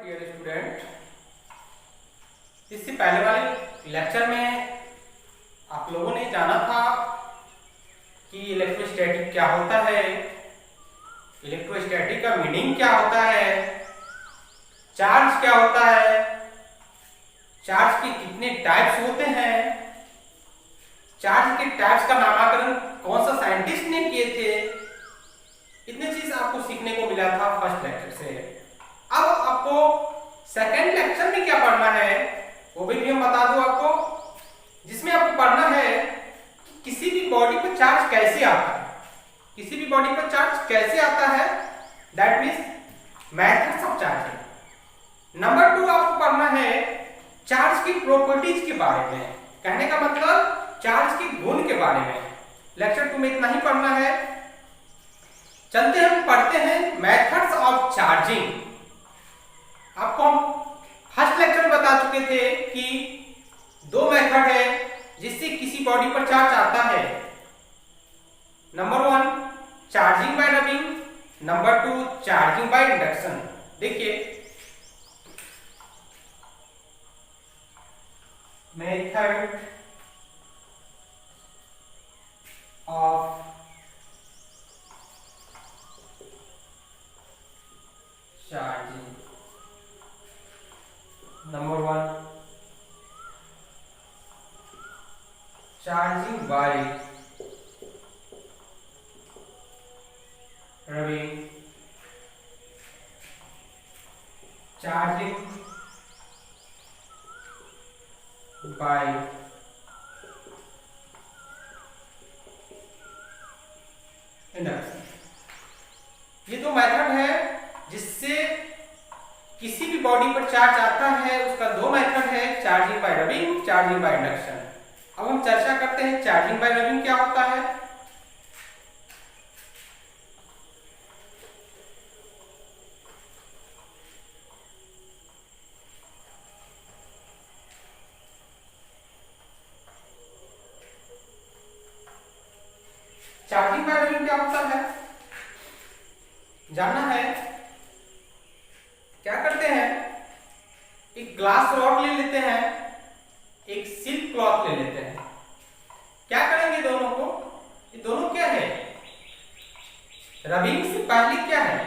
Dear student, इससे पहले वाले लेक्चर में आप लोगों ने जाना था कि इलेक्ट्रोस्टैटिक क्या होता है, इलेक्ट्रोस्टैटिक का मीनिंग क्या होता है, चार्ज क्या होता है, चार्ज के कितने टाइप्स होते हैं, चार्ज के टाइप्स का नामकरण कौन सा साइंटिस्ट ने किए थे। इतने चीज आपको सीखने को मिला था फर्स्ट लेक्चर से। अब आपको सेकेंड लेक्चर में क्या पढ़ना है वो भी हम बता दूं आपको, जिसमें आपको पढ़ना है कि किसी भी बॉडी पर चार्ज कैसे आता है, किसी भी बॉडी पर चार्ज कैसे आता है, that means methods of charging. Number 2 आपको पढ़ना है चार्ज की प्रॉपर्टीज के बारे में, कहने का मतलब चार्ज के गुण के बारे में। लेक्चर 2 में इतना ही पढ़ना है। चलते हम पढ़ते हैं मेथड्स ऑफ चार्जिंग। आपको हम फर्स्ट लेक्चर में बता चुके थे कि दो मेथड है जिससे किसी बॉडी पर चार्ज आता है। Number 1 charging by rubbing, number 2 charging by induction. देखिए method of charging. Number 1 charging by rubbing, charging by induction. ये दो मेथड है जिससे किसी भी बॉडी पर चार्ज आता है, उसका दो मेथड है, charging by rubbing, charging by induction. अब हम चर्चा करते हैं चार्जिंग बाय रबिंग क्या होता है। चार्जिंग बाय रबिंग क्या होता है जानना है। क्या करते हैं, एक ग्लास रॉड ले लेते हैं, एक सिल्क क्लॉथ ले लेते हैं। क्या करेंगे दोनों को, ये दोनों क्या है, रबिंग से पहले क्या है,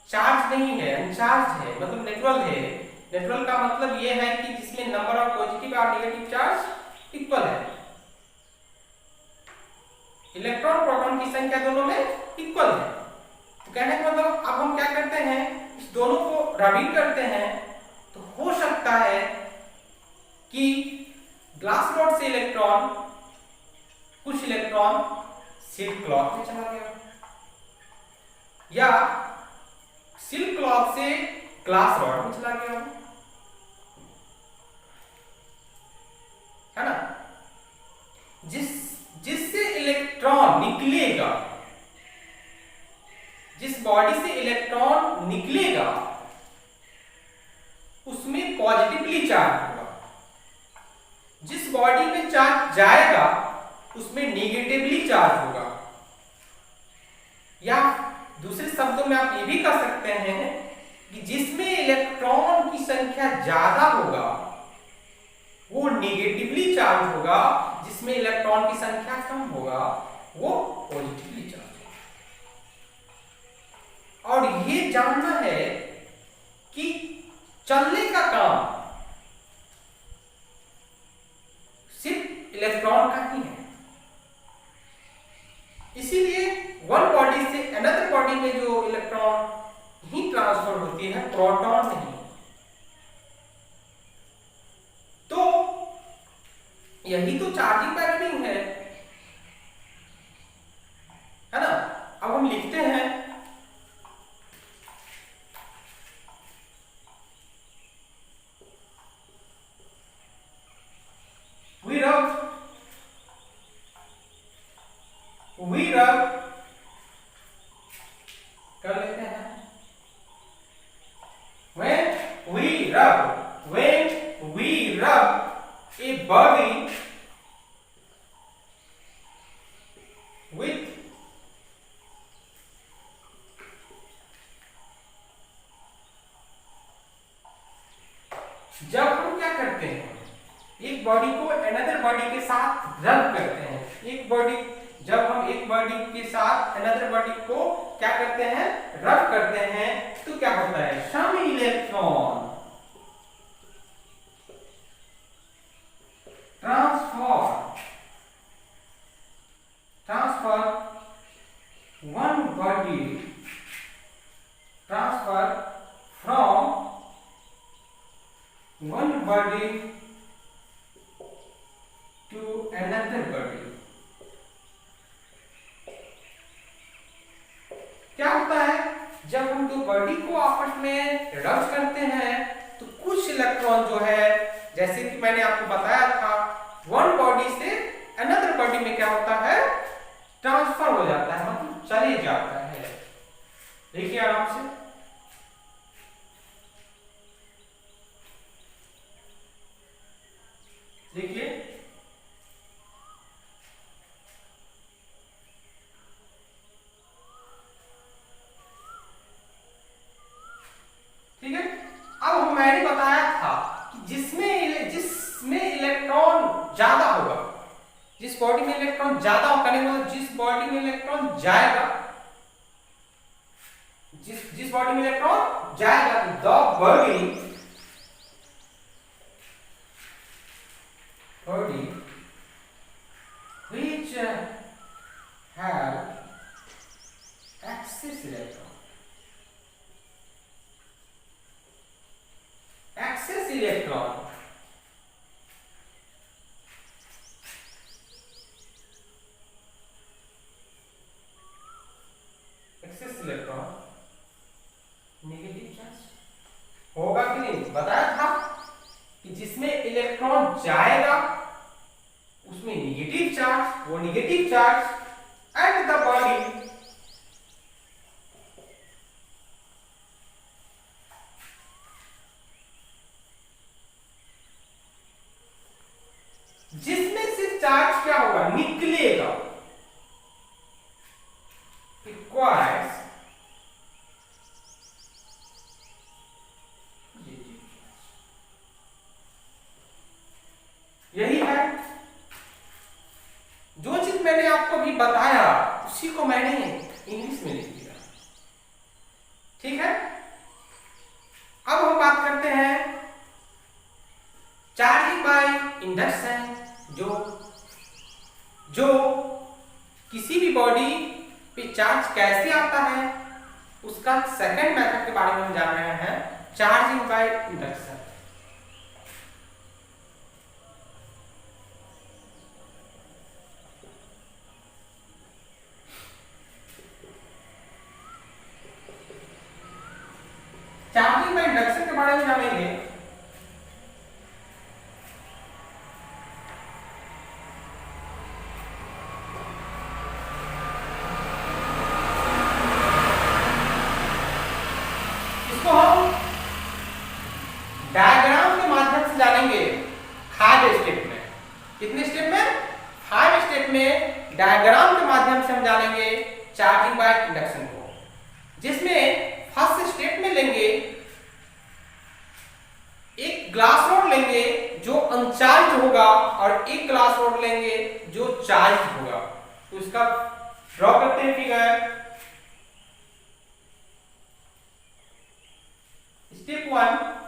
चार्ज नहीं है, अनचार्ज है, मतलब न्यूट्रल है। न्यूट्रल का मतलब ये है कि जिसमें नंबर ऑफ पॉजिटिव और नेगेटिव चार्ज इक्वल है। इलेक्ट्रॉन प्रोटॉन की संख्या दोनों में इक्वल है। तो कहने का मतलब अब हम क्या करते हैं, इस दोनों को रबिंग करते हैं तो हो सकता है कि ग्लास रॉड से इलेक्ट्रॉन, कुछ इलेक्ट्रॉन सिल्क क्लॉथ में चला गया, या सिल्क क्लॉथ से ग्लास रॉड में चला गया, है ना। जिससे इलेक्ट्रॉन निकलेगा, जिस बॉडी से इलेक्ट्रॉन निकलेगा उसमें पॉजिटिवली चार्ज होगा, जिस बॉडी में चार्ज जाएगा उसमें नेगेटिवली चार्ज होगा। या दूसरे शब्दों में आप ये भी कह सकते हैं कि जिसमें इलेक्ट्रॉन की संख्या ज्यादा होगा वो नेगेटिवली चार्ज होगा, जिसमें इलेक्ट्रॉन की संख्या कम होगा वो पॉजिटिवली चार्ज होगा। और ये जानना है कि चलने का काम सिर्फ इलेक्ट्रॉन का ही है, इसीलिए वन बॉडी से अनदर बॉडी में जो इलेक्ट्रॉन ही ट्रांसफर होती है, प्रोटॉन नहीं। तो यही तो चार्जिंग बाय रबिंग है ना। अब हम लिखते हैं we rub कर लेते हैं when we rub a body with जब हम क्या करते हैं, एक बॉडी को अनदर बॉडी के साथ रब करते हैं, जब हम एक बॉडी के साथ अनदर बॉडी को क्या करते हैं, रब करते हैं, तो क्या होता है, सम electron transfer from one body to another body। क्या होता है, जब हम दो बॉडी को आपस में रब करते हैं तो कुछ इलेक्ट्रॉन जो है, जैसे कि मैंने आपको बताया था, वन बॉडी से अनदर बॉडी में क्या होता है, ट्रांसफर हो जाता है, मतलब चले जाता है। देखिए आराम से, देखिए ठीक है। अब मैंने बताया था कि जिसमें इलेक्ट्रॉन ज्यादा होगा, जिस बॉडी में इलेक्ट्रॉन ज्यादा होगा, मतलब जिस बॉडी में इलेक्ट्रॉन जाएगा, जिस बॉडी में इलेक्ट्रॉन जाएगा, the body which have excess electron, negative charge होगा कि नहीं, बताया था कि जिसमें इलेक्ट्रॉन जाएगा उसमें नेगेटिव चार्ज, वो negative charge at the body जिसमें से चार्ज क्या होगा, निकलेगा, requires यही है। जो चीज मैंने आपको अभी बताया उसी को मैंने इंग्लिश में लिख दिया, ठीक है। अब हम बात करते हैं चार्जिंग बाय इंडक्शन। जो किसी भी बॉडी पे चार्ज कैसे आता है उसका सेकंड मेथड के बारे में हम जान रहे हैं, charging by induction. Charging by induction के बारे में जानेंगे। इसको हम डायग्राम के माध्यम से जानेंगे 5 स्टेप में। कितने स्टेप में? 5 स्टेप में डायग्राम के माध्यम से हम जानेंगे चार्जिंग बाय इंडक्शन को, जिसमें फर्स्ट स्टेप में लेंगे एक ग्लास रॉड लेंगे जो अनचार्ज होगा और एक ग्लास रॉड लेंगे जो चार्ज होगा। तो इसका ड्रॉ करते हैं फिगर। स्टेप 1,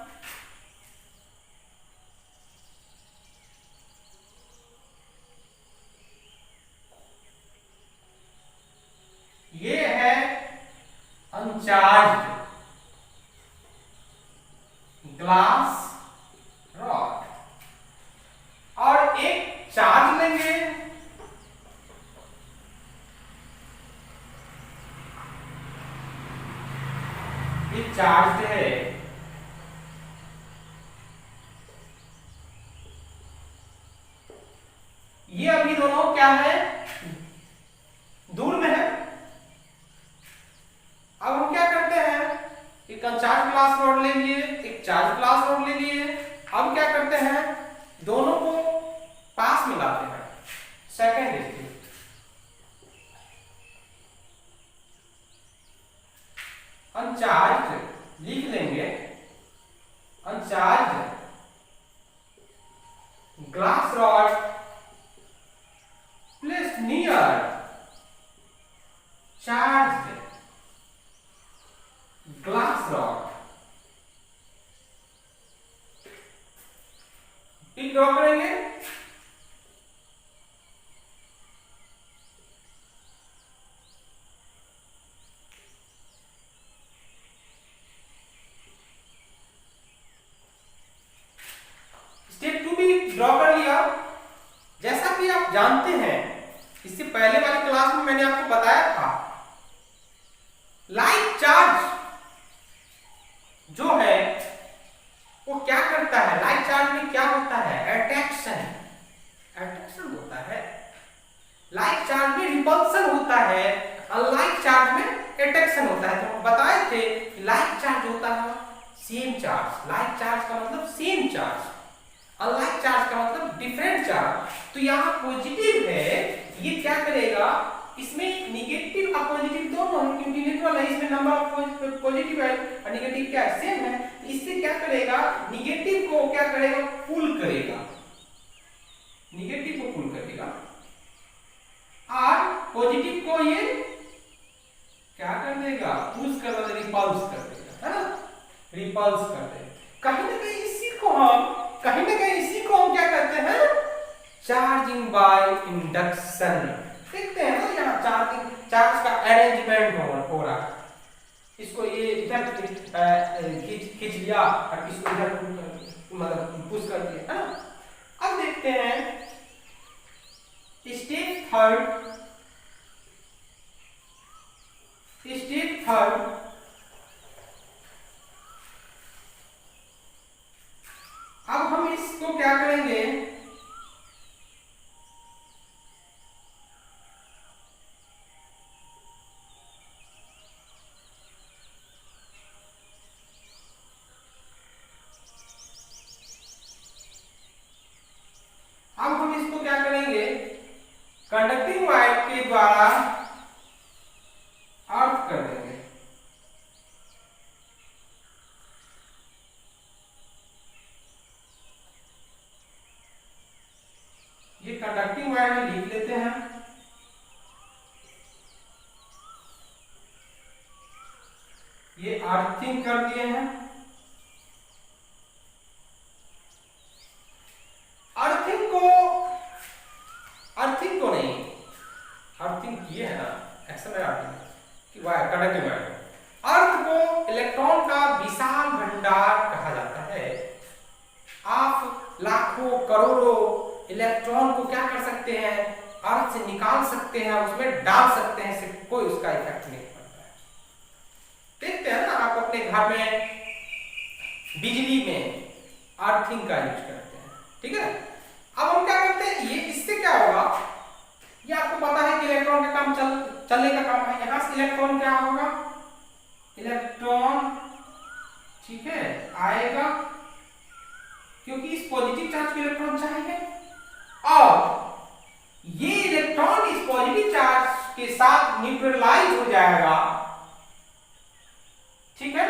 ये है अनचार्ज ग्लास रॉड और एक चार्ज लेंगे, ये चार्ज है, ये अभी दोनों क्या है, दूर में है। अब हम क्या करते हैं, एक अनचार्ज ग्लास रॉड ले लिए, एक चार्ज ग्लास रॉड ले लिए। अब क्या करते हैं, दोनों को पास में लाते हैं। सेकेंड स्टेप, अनचार्ज लिख लेंगे, अनचार्ज glass rod placed near charged glass rod. टिक ड्रॉ करेंगे। स्टेप 2 भी ड्रॉ कर लिया। जैसा कि आप जानते हैं, इससे पहले वाली क्लास में मैंने आपको बताया था, लाइट चार्ज जो है वो क्या करता है, लाइट चार्ज में क्या होता है, अट्रैक्शन होता है। लाइट चार्ज में रिपल्सन होता है और लाइट चार्ज में अट्रैक्शन होता है। तो हम बताए थे कि लाइट चार्ज होता है सेम चार्ज, लाइट चार्ज का मतलब सेम चार्ज और लाइट चार्ज का मतलब डिफरेंट चार्ज। तो यहाँ पॉजिटिव है, ये क्या करेगा, इसमें निगेटिव और पॉजिटिव दोनों है, क्योंकि न्यूट्रल है, इसमें नंबर ऑफ पॉजिटिव है और निगेटिव क्या है, सेम है। तो इससे क्या करेगा, निगेटिव को क्या करेगा, पुल करेगा, निगेटिव को पुल करेगा और पॉजिटिव को ये क्या कर देगा, पुश कर देगा, रिपल्स कर देगा, है ना, रिपल्स कर देगा। कहीं ना कहीं इसी को हम क्या करते हैं, चार्जिंग बाय इंडक्शन। देखते हैं ना, यहाँ चार्ज का अरेंजमेंट हो रहा है। इसको ये इधर खींच लिया और इसको इधर मतलब पुश कर दिया, है ना। अब देखते हैं स्टेप थर्ड। अब हम इसको क्या करेंगे, कंडक्टिंग वायर के द्वारा अर्थ कर देंगे। ये कंडक्टिंग वायर में लिख लेते हैं। ये अर्थिंग कर दिए हैं। अर्थिंग किए है ना, एक्शन है अर्थिंग कि वायर, कंडक्टिंग वायर। अर्थ को इलेक्ट्रॉन का विशाल भंडार कहा जाता है। आप लाखों करोड़ों इलेक्ट्रॉन को क्या कर सकते हैं, अर्थ से निकाल सकते हैं, उसमें डाल सकते हैं, सिर्फ कोई उसका इफेक्ट नहीं पड़ता है। देखते हैं ना, आप अपने घर में बिजली में अर्थिंग का यूज करते हैं, ठीक है। अब हम क्या करते हैं, ये इससे क्या होगा, ये आपको पता है कि इलेक्ट्रॉन का काम चलने का काम है। यहां से इलेक्ट्रॉन क्या होगा, इलेक्ट्रॉन, ठीक है, आएगा, क्योंकि इस पॉजिटिव चार्ज को इलेक्ट्रॉन चाहिए और ये इलेक्ट्रॉन इस पॉजिटिव चार्ज के साथ न्यूट्रलाइज हो जाएगा, ठीक है।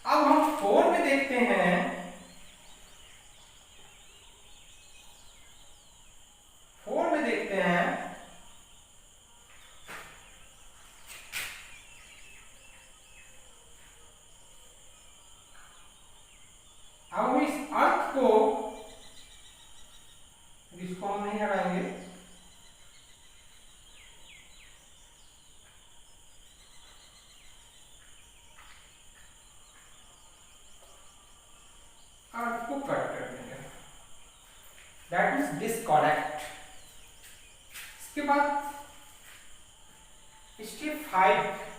अब हम 4 में देखते हैं, 4 में देखते हैं, अब हम इस अर्थ को, इसको हम नहीं हटाएंगे, अर्थ को कट कर देंगे, दैट मीन्स डिस्कनेक्ट। इसके बाद स्टेप 5,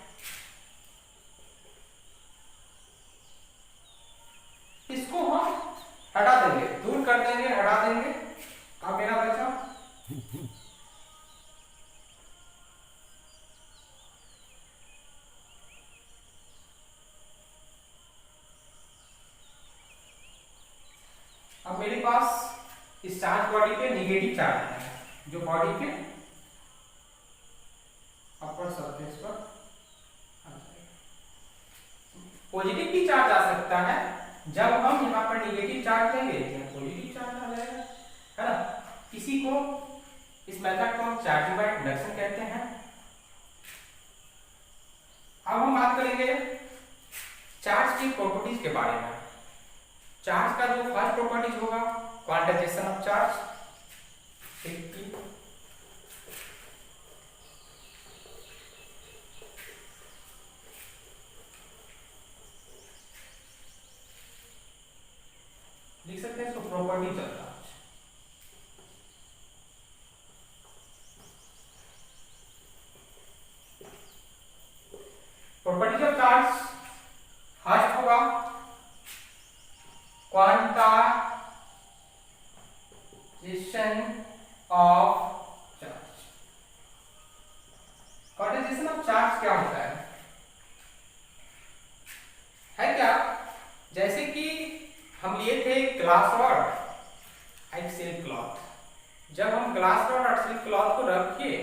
इसको हम हटा देंगे, दूर कर देंगे, हटा देंगे। अब मेरा बचा अब मेरे पास इस चार्ज बॉडी पे निगेटिव चार्ज है, जो बॉडी के अपर सरफेस पर पॉजिटिव भी चार्ज आ सकता है। जब हम यहाँ पर निगेटिव चार्ज लेंगे, यहाँ पॉजिटिव चार्ज आ जाएगा। इस मेथड को हम चार्जिंग बाय इंडक्शन कहते हैं। अब हम बात करेंगे चार्ज की प्रॉपर्टीज के बारे में। चार्ज का जो फर्स्ट प्रॉपर्टीज होगा क्वांटाइजेशन ऑफ चार्ज, लिख सकते हैं इसको properties of charge. Properties of charge first होगा quantization of charge. Quantization of charge क्या होता है क्या? जैसे कि हम लिए थे glass rod and silk cloth. जब हम ग्लास रॉड और सिल्क क्लॉथ को रब किए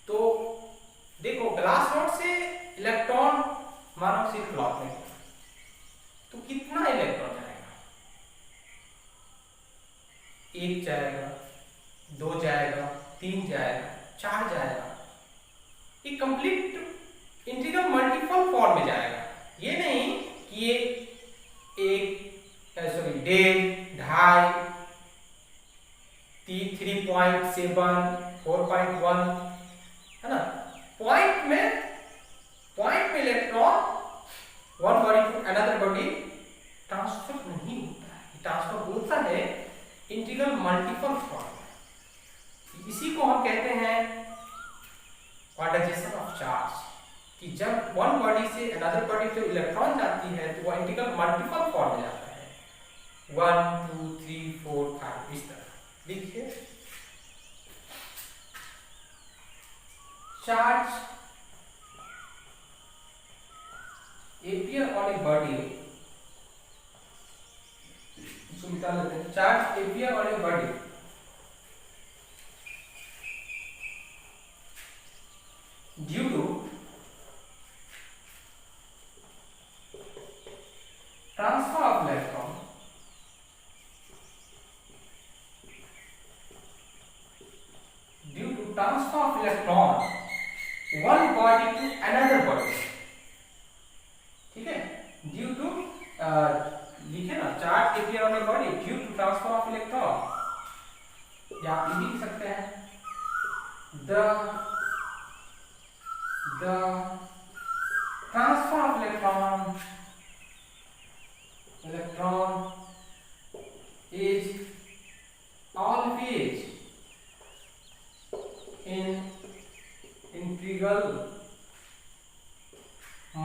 तो देखो ग्लास रॉड से इलेक्ट्रॉन मानो सिल्क क्लॉथ में तो कितना इलेक्ट्रॉन जाएगा? एक जाएगा, दो जाएगा, तीन जाएगा, चार जाएगा। ये कंप्लीट इंटीग्रल मल्टीपल फॉर्म में जाएगा। ये नहीं कि ये एक सॉरी 1.5 ढाई 3.7 4.1 है ना। पॉइंट में electron one body to another body transfer नहीं होता है, ट्रांसफर होता है इंटीग्रल मल्टीपल फॉर्म। इसी को हम कहते हैं क्वांटाइजेशन ऑफ चार्ज, कि जब वन बॉडी से अनदर बॉडी जो इलेक्ट्रॉन जाती है तो वह इंटीग्रल मल्टीपल फॉर्म में जाता है, 1 2 3 4 5 इस तरह। देखिए charge appear on a body, इसको मिटा लेते हैं। Charge appear on a body due to transfer of electron one body to another body। ठीक है, ड्यू टू लिखे ना charge area on a body due to transfer of electron, या आप ये लिख सकते हैं the transfer of electron is always in integral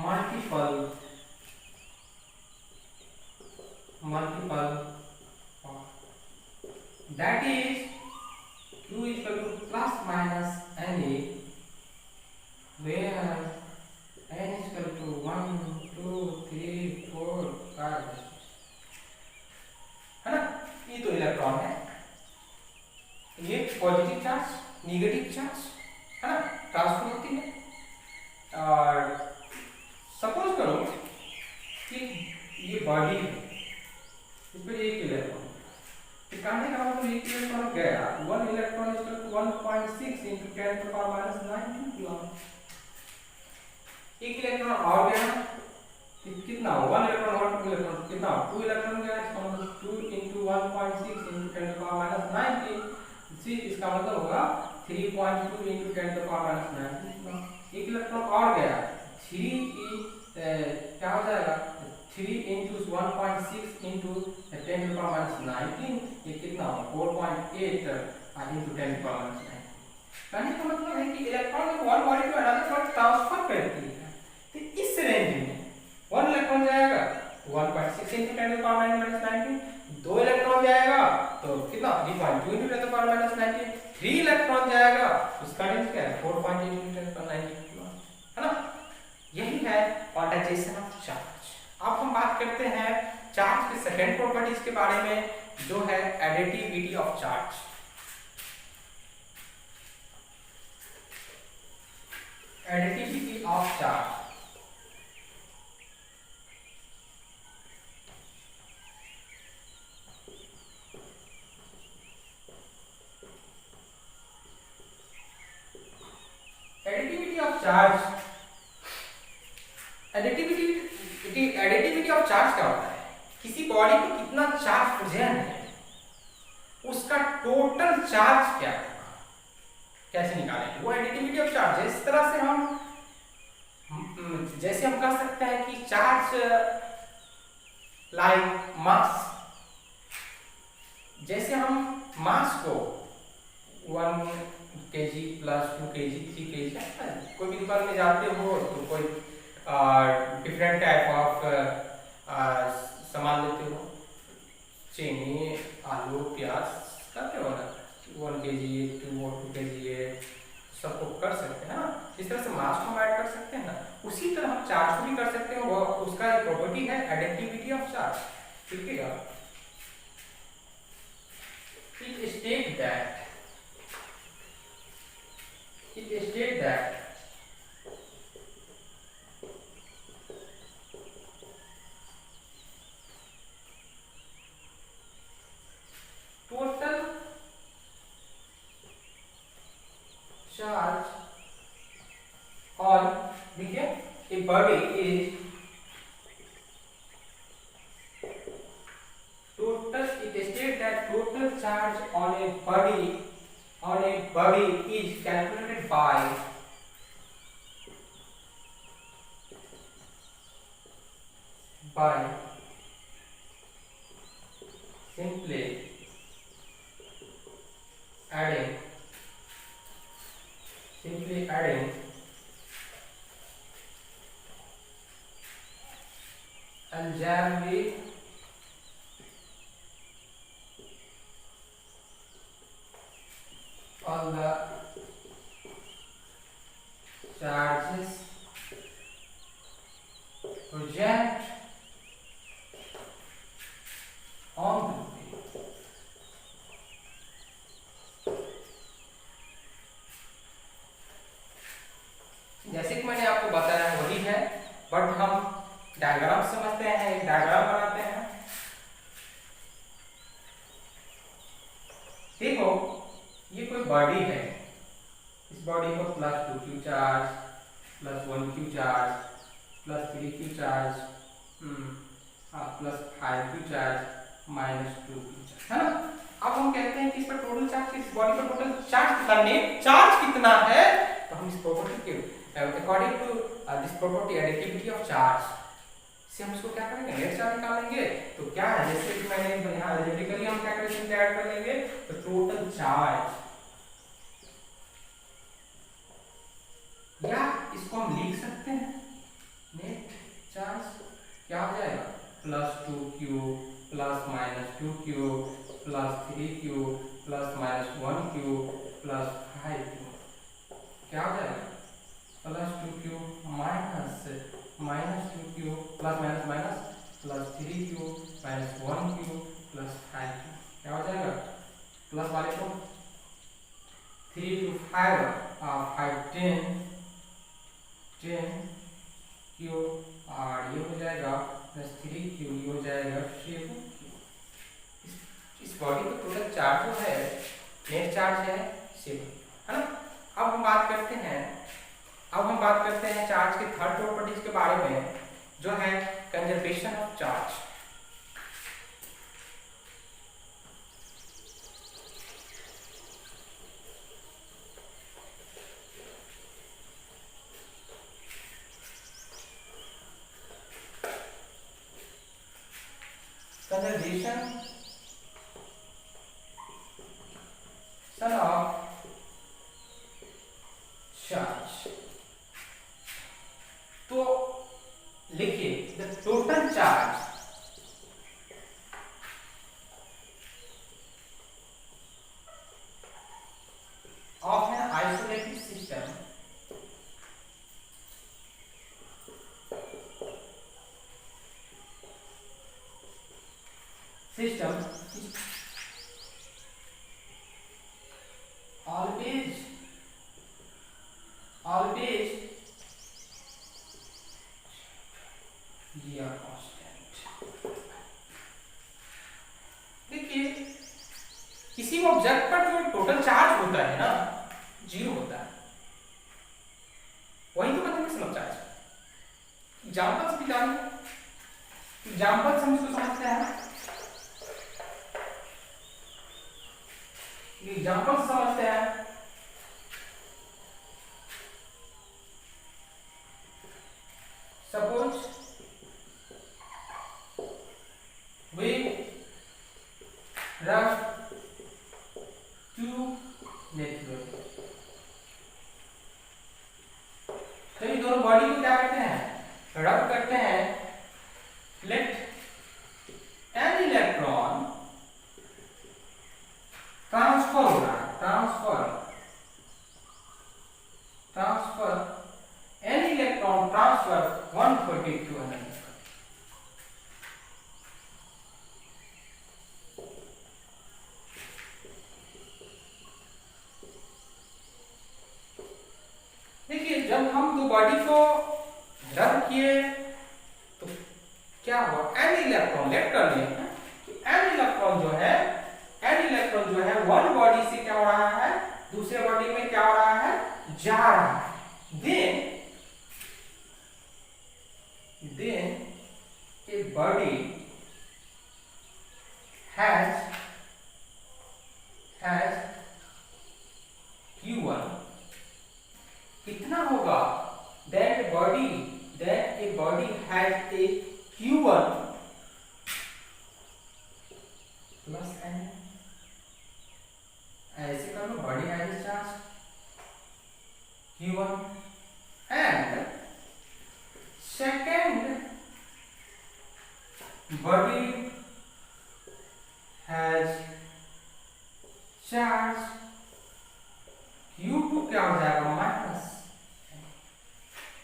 multiple that is q is equal to plus minus na where n is equal to 1 2 3 4 5 है ना। ये तो इलेक्ट्रॉन है, ये पॉजिटिव चार्ज नेगेटिव चार्ज है ना, ट्रांसफर होती है। और सपोज करो कि ये बॉडी है, इस पर एक इलेक्ट्रॉन, तो कहने का मतलब एक इलेक्ट्रॉन गया, 1 electron is equal to 1.6 into 10 to the power minus 19 coulomb. एक इलेक्ट्रॉन और गया, कितना 1 इलेक्ट्रॉन और 2 इलेक्ट्रॉन, कितना 2 इलेक्ट्रॉन गया, इसका मतलब 2 into 1.6 into 10 to the power minus 19, इसका मतलब होगा 3.2 into 10 to the power minus 19। एक इलेक्ट्रॉन और गया, 3 क्या हो जाएगा, 3 into 1.6 into 10 to the power minus 19, ये कितना होगा 4.8 into 10 to the power minus 19। कहने का मतलब है कि इलेक्ट्रॉन को one body to another body transfer करती है, तो इस रेंज में 1 इलेक्ट्रॉन जाएगा 1.6 into 10 to the power minus 19, 2 electron जाएगा तो कितना 3.2 into 10 to the power minus 19, 3 electron जाएगा उसका रेंज क्या है 4.8 into 10 to the power 19 है ना। यही है क्वांटाइजेशन ऑफ चार्ज। अब हम बात करते हैं चार्ज के सेकेंड प्रॉपर्टीज के बारे में, जो है additivity of charge. Additivity of charge additivity of charge क्या होता है? किसी बॉडी को कितना चार्ज प्रेजेंट है उसका टोटल चार्ज क्या है, कैसे निकालेंगे वो एडिटिविटी ऑफ चार्ज है। इस तरह से हम जैसे हम कह सकते हैं कि चार्ज लाइक मास, जैसे हम मास को 1 kg प्लस 2 kg 3 kg, कोई भी दुकान में जाते हो तो कोई डिफरेंट टाइप ऑफ सामान लेते हो, चीनी, आलू, प्याज करते हो ना, 1 kg 2 kg सबको कर सकते हैं ना। इस तरह से मास को ऐड कर सकते हैं ना, उसी तरह हम चार्ज को भी कर सकते हैं। वो उसका एक प्रॉपर्टी है एडिटिविटी ऑफ चार्ज। ठीक है, it state that total charge on, देखिए, a body is total, it states that total charge on a body is calculated by simply adding algebraic all the charges present on the plate. जैसे कि मैंने आपको बताया वही है, but हम diagram समझते हैं, एक डायग्राम बनाते हैं। देखो, ये कोई बॉडी है, इस बॉडी को plus 2q charge, plus 1q charge, plus 3q charge, plus 5q charge, minus 2q charge, है ना। अब हम कहते हैं कि इस पर टोटल चार्ज, इस बॉडी पर टोटल चार्ज कितना, नेट चार्ज कितना है, तो हम इस प्रॉपर्टी के according to this property additivity of charge से हम इसको क्या करेंगे, नेट चार्ज निकालेंगे। तो क्या है, जैसे कि मैंने यहाँ अलजेब्रिकली हम क्या करेंगे, ऐड कर लेंगे, तो टोटल चार्ज, या इसको हम लिख सकते हैं नेट चार्ज क्या हो जाएगा, plus 2q plus minus 2q plus 3q plus minus 1q plus 5q, क्या हो जाएगा, plus 2q minus 2q plus minus minus plus 3q minus 1q plus 5q, क्या हो जाएगा, प्लस वाले को 3 to 5 10q और ये हो जाएगा प्लस 3q, ये हो जाएगा 7q। इस बॉडी का टोटल चार्ज जो है, नेट चार्ज है 7, है ना। अब हम बात करते हैं चार्ज के थर्ड प्रॉपर्टीज के बारे में, जो है conservation of charge. Conservation of charge, तो लिखिए the total charge of an isolated system is always ये कांस्टेंट। देखिए, किसी ऑब्जेक्ट पर जो टोटल चार्ज होता है ना, 0 होता है, वही तो कंजर्वेशन ऑफ चार्ज। एग्जाम्पल्स भी जानिए। एग्जाम्पल्स हम इसको समझते हैं, एग्जाम्पल्स समझते हैं। सपोज वी रब टू नेटवर्क, तो ये दोनों बॉडी को क्या करते हैं, रब करते हैं। लेट एन इलेक्ट्रॉन ट्रांसफर हो रहा है, transfer an electron transfer one protein to another. देखिए जब हम दो बॉडी को रब किए तो क्या हुआ, एन इलेक्ट्रॉन, लेट कर लिए कि एन इलेक्ट्रॉन जो है, वन बॉडी से क्या हो रहा है, दूसरे बॉडी में क्या हो रहा है, जा रहा है। then a body has Q1 कितना होगा, that a body has a Q1 plus n, ऐसे कर लो, body has a charge Q1 and second body has charge Q2 क्या हो जाएगा, माइनस।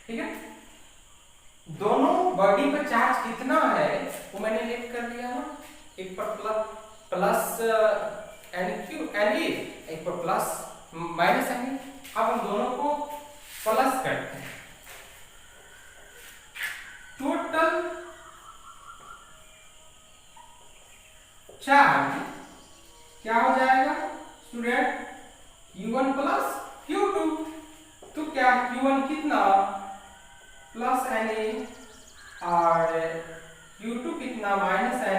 ठीक है, दोनों बॉडी पर चार्ज कितना है वो मैंने लिख कर दिया ना, एक पर प्लस एन एक पर प्लस माइनस एन। अब हम दोनों को प्लस करते हैं, टोटल चार्ज क्या हो जाएगा स्टूडेंट, Q1 प्लस Q2। तो क्या Q1 कितना प्लस Na और Q2 कितना minus Na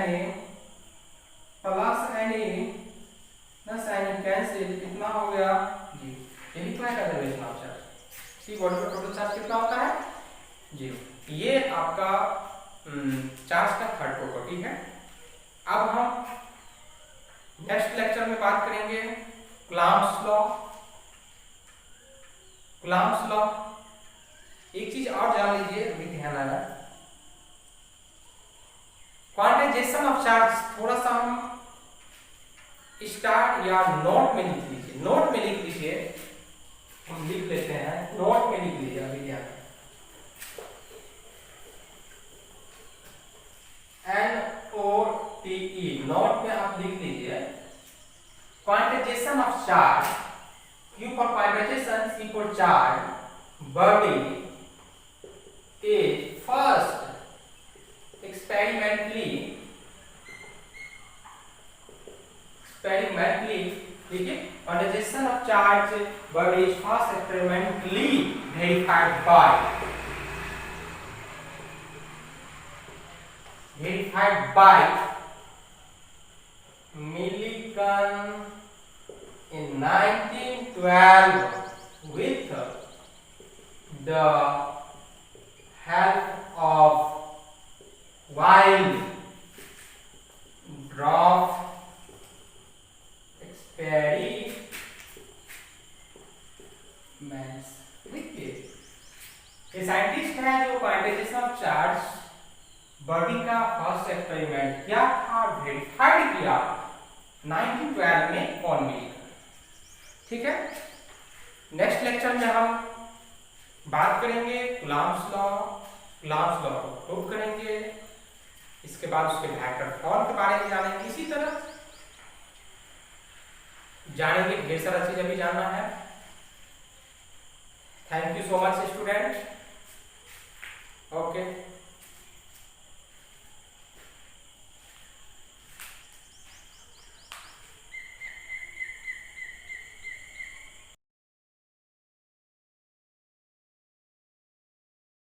plus Na plus Na cancel, कितना हो गया जी। यही तो है कंजर्वेशन ऑफ चार्ज। सी बॉडी का टोटल चार्ज कितना होता है, 0। ये आपका चार्ज का थर्ड प्रॉपर्टी है। अब हम नेक्स्ट लेक्चर में बात करेंगे कूलम्ब्स लॉ। कूलम्ब्स लॉ, एक चीज और जान लीजिए, अभी ध्यान आना, क्वांटाइजेशन ऑफ चार्ज थोड़ा सा हम स्टार्ट या नोट में लिख लीजिए, नोट में लिख लीजिए, हम लिख लेते हैं, नोट में लिख लीजिए अभी ध्यान, NOTE, नोट में आप लिख लीजिए quantization of charge, Q for quantization, C for charge, body is first experimentally देखिए, quantization of charge body is first experimentally verified by Millikan in 1912 with the help of wild drop experiments। देखिए ये scientist है जो quantization of charge body का first experiment किया था, verified किया 1912 में कौन मिली। ठीक है, नेक्स्ट लेक्चर में हम बात करेंगे कूलम्ब्स लॉ को प्रूव करेंगे, इसके बाद उसके वेक्टर फॉर्म के बारे में जानेंगे, इसी तरह जानेंगे, ढेर सारा चीज अभी जानना है। Thank you so much student, okay.